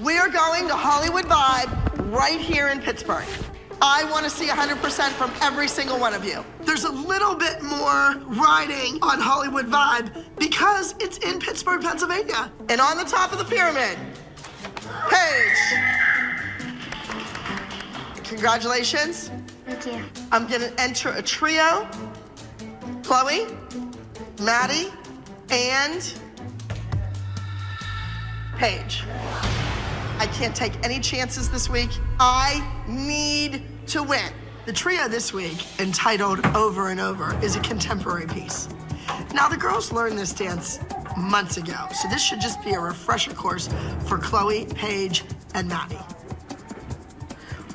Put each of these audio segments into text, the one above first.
We are going to Hollywood Vibe right here in Pittsburgh. I want to see 100% from every single one of you. There's a little bit more riding on Hollywood Vibe because it's in Pittsburgh, Pennsylvania. And on the top of the pyramid, Paige. Congratulations. Thank you. I'm gonna enter a trio. Chloe, Maddie, and Paige. I can't take any chances this week. I need to win. The trio this week, entitled Over and Over, is a contemporary piece. Now, the girls learned this dance months ago, so this should just be a refresher course for Chloe, Paige, and Maddie.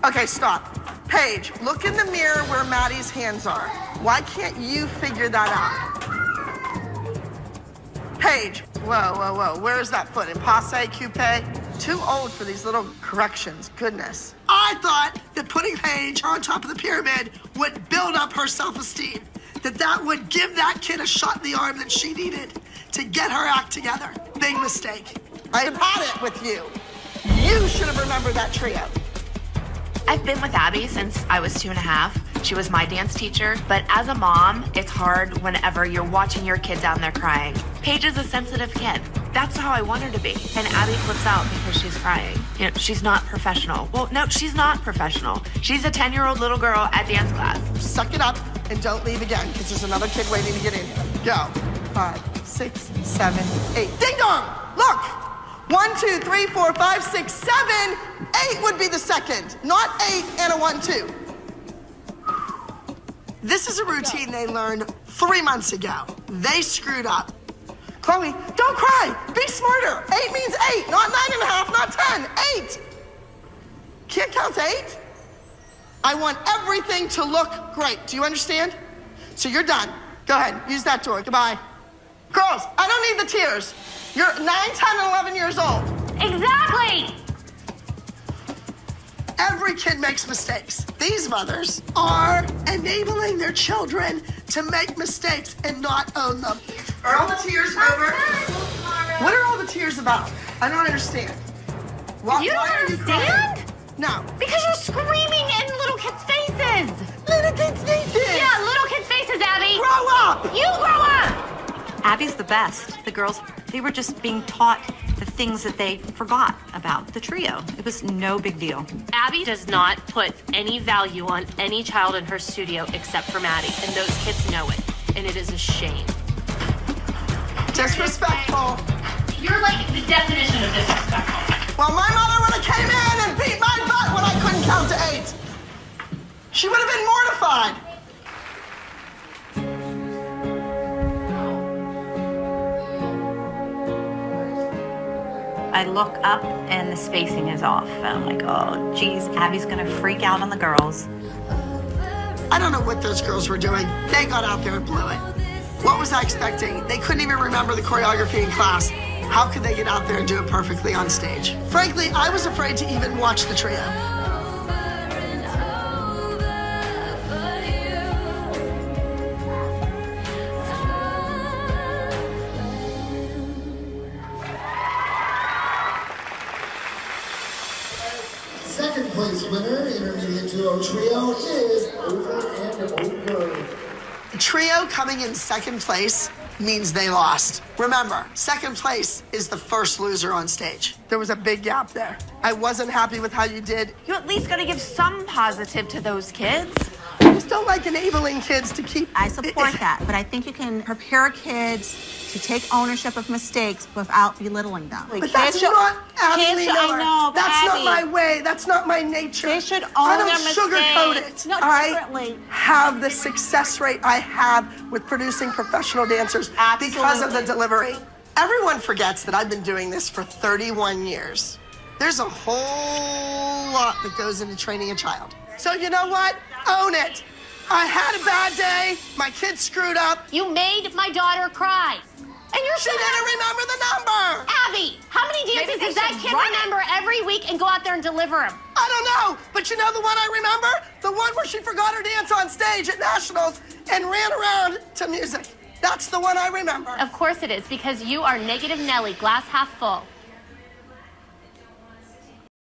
Okay, stop. Paige, look in the mirror where Maddie's hands are. Why can't you figure that out? Paige, whoa, whoa, whoa. Where's that foot? In passe, coupe? Too old for these little corrections, goodness. I thought that putting Paige on top of the pyramid would build up her self-esteem, that would give that kid a shot in the arm that she needed to get her act together. Big mistake. I have had it with you. You should have remembered that trio. I've been with Abby since I was 2.5. She was my dance teacher, but as a mom, it's hard whenever you're watching your kid down there crying. Paige is a sensitive kid. That's how I want her to be. And Abby flips out because she's crying. You know, she's not professional. Well, no, she's not professional. She's a 10-year-old little girl at dance class. Suck it up and don't leave again, because there's another kid waiting to get in here. Go. 5, 6, 7, 8. Ding dong! Look! 1, 2, 3, 4, 5, 6, 7. 8 would be the second, not 8 and a 1, 2. This is a routine they learned 3 months ago. They screwed up. Chloe, don't cry. Be smarter. 8 means 8, not 9.5, not 10. 8. Can't count to 8? I want everything to look great. Do you understand? So you're done. Go ahead. Use that door. Goodbye. Girls, I don't need the tears. You're 9, 10, and 11 years old. Exactly! Every kid makes mistakes. These mothers are enabling their children to make mistakes and not own them. Are all the tears over? What are all the tears about? I don't understand. You don't understand? No. Because you're screaming in little kids' faces. Little kids' faces. Yeah, little kids' faces, Abby. Grow up. You grow up. Abby's the best. The girls, they were just being taught the things that they forgot about the trio. It was no big deal. Abby does not put any value on any child in her studio except for Maddie, and those kids know it, and it is a shame. Disrespectful. You're like the definition of disrespectful. Well, my mother would have came in and beat my butt when I couldn't count to 8. She would have been mortified. I look up and the spacing is off. I'm like, oh, geez, Abby's gonna freak out on the girls. I don't know what those girls were doing. They got out there and blew it. What was I expecting? They couldn't even remember the choreography in class. How could they get out there and do it perfectly on stage? Frankly, I was afraid to even watch the trio. Second place winner, intermediate duo trio, is Over and Over. The trio coming in second place means they lost. Remember, second place is the first loser on stage. There was a big gap there. I wasn't happy with how you did. You at least gotta give some positive to those kids. I just don't like enabling kids to keep... I support that, but I think you can prepare kids to take ownership of mistakes without belittling them. But that's not Abby Lee Miller. I know, but that's Abby, not my way. That's not my nature. They should I own don't their sugarcoat mistakes. it. No, I differently. have the success rate I have with producing professional dancers because of the delivery. Everyone forgets that I've been doing this for 31 years. There's a whole lot that goes into training a child. So you know what? Own it. I had a bad day. My kid screwed up. You made my daughter cry. And you're She didn't remember the number. Abby, how many dances they does that should kid run it. remember every week and go out there and deliver them? I don't know, but you know the one I remember? The one where she forgot her dance on stage at Nationals and ran around to music. That's the one I remember. Of course it is, because you are negative Nelly, glass half full.